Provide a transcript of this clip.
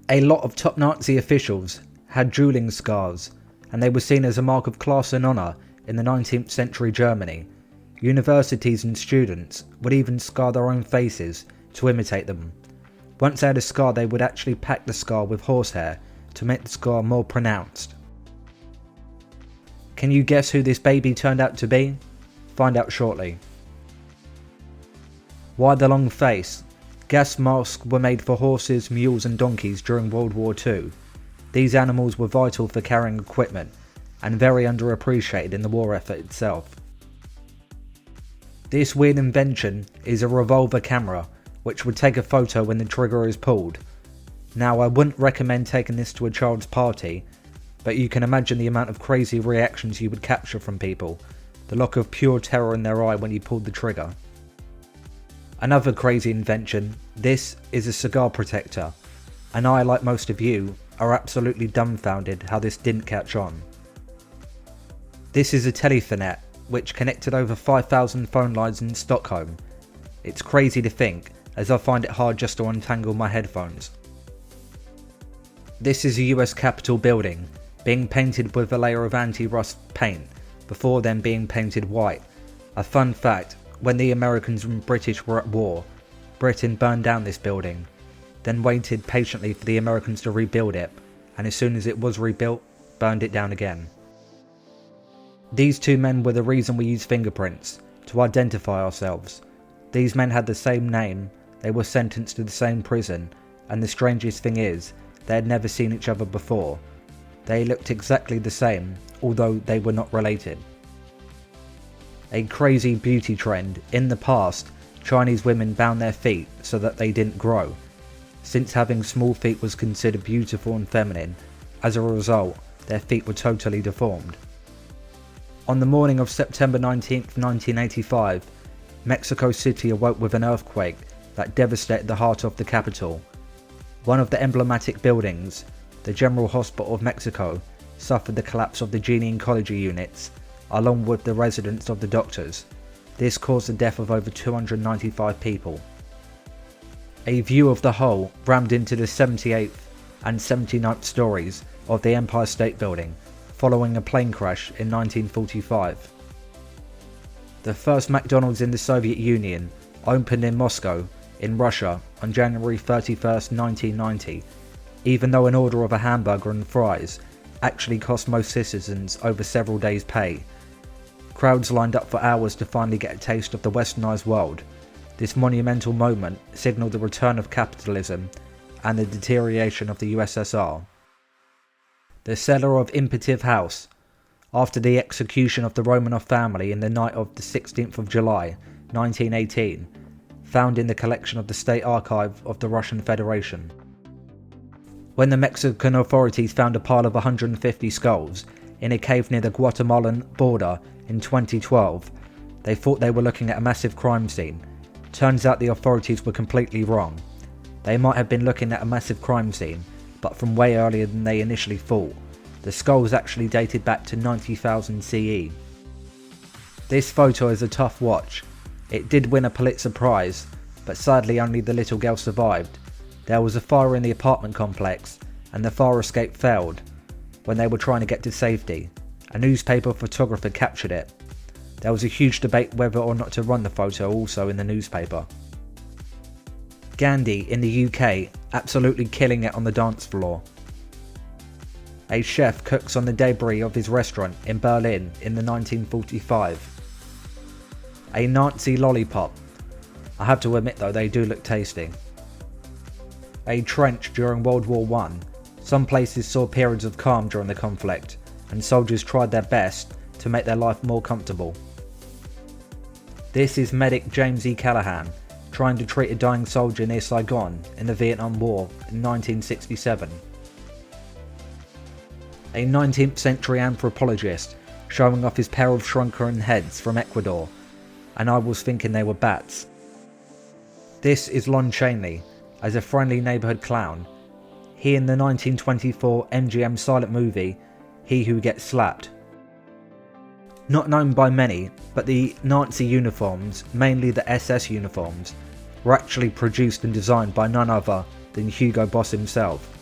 A lot of top Nazi officials had dueling scars, and they were seen as a mark of class and honour in the 19th century Germany. Universities and students would even scar their own faces to imitate them. Once they had a scar, they would actually pack the scar with horsehair to make the scar more pronounced. Can you guess who this baby turned out to be? Find out shortly. Why the long face? Gas masks were made for horses, mules and donkeys during World War II. These animals were vital for carrying equipment and very underappreciated in the war effort itself. This weird invention is a revolver camera, which would take a photo when the trigger is pulled. Now, I wouldn't recommend taking this to a child's party, but you can imagine the amount of crazy reactions you would capture from people, the look of pure terror in their eye when you pulled the trigger. Another crazy invention, this is a cigar protector, and I, like most of you, are absolutely dumbfounded how this didn't catch on. This is a Telefonet, which connected over 5,000 phone lines in Stockholm. It's crazy to think, as I find it hard just to untangle my headphones. This is a US Capitol building, being painted with a layer of anti-rust paint, before then being painted white. A fun fact, when the Americans and British were at war, Britain burned down this building, then waited patiently for the Americans to rebuild it, and as soon as it was rebuilt, burned it down again. These two men were the reason we use fingerprints, to identify ourselves. These men had the same name, they were sentenced to the same prison, and the strangest thing is, they had never seen each other before. They looked exactly the same, although they were not related. A crazy beauty trend. In the past, Chinese women bound their feet so that they didn't grow. Since having small feet was considered beautiful and feminine, as a result, their feet were totally deformed. On the morning of September 19, 1985, Mexico City awoke with an earthquake that devastated the heart of the capital. One of the emblematic buildings, the General Hospital of Mexico, suffered the collapse of the gene oncology units, along with the residence of the doctors. This caused the death of over 295 people. A view of the hull rammed into the 78th and 79th stories of the Empire State Building, following a plane crash in 1945. The first McDonald's in the Soviet Union opened in Moscow, in Russia, on January 31, 1990, even though an order of a hamburger and fries actually cost most citizens over several days' pay. Crowds lined up for hours to finally get a taste of the westernized world. This monumental moment signaled the return of capitalism and the deterioration of the USSR. The cellar of Imperative House. After the execution of the Romanov family in the night of the 16th of July, 1918, found in the collection of the State Archive of the Russian Federation. When the Mexican authorities found a pile of 150 skulls in a cave near the Guatemalan border in 2012, they thought they were looking at a massive crime scene. Turns out the authorities were completely wrong. They might have been looking at a massive crime scene, but from way earlier than they initially thought. The skulls actually dated back to 90,000 CE. This photo is a tough watch. It did win a Pulitzer Prize, but sadly only the little girl survived. There was a fire in the apartment complex, and the fire escape failed. When they were trying to get to safety, a newspaper photographer captured it. There was a huge debate whether or not to run the photo also in the newspaper. Gandhi in the UK, absolutely killing it on the dance floor. A chef cooks on the debris of his restaurant in Berlin in the 1945. A Nazi lollipop. I have to admit though, they do look tasty. A trench during World War I. Some places saw periods of calm during the conflict, and soldiers tried their best to make their life more comfortable. This is medic James E. Callahan, trying to treat a dying soldier near Saigon in the Vietnam War in 1967. A 19th century anthropologist showing off his pair of shrunken heads from Ecuador, and I was thinking they were bats. This is Lon Chaney, as a friendly neighbourhood clown. He in the 1924 MGM silent movie, He Who Gets Slapped. Not known by many, but the Nazi uniforms, mainly the SS uniforms, were actually produced and designed by none other than Hugo Boss himself.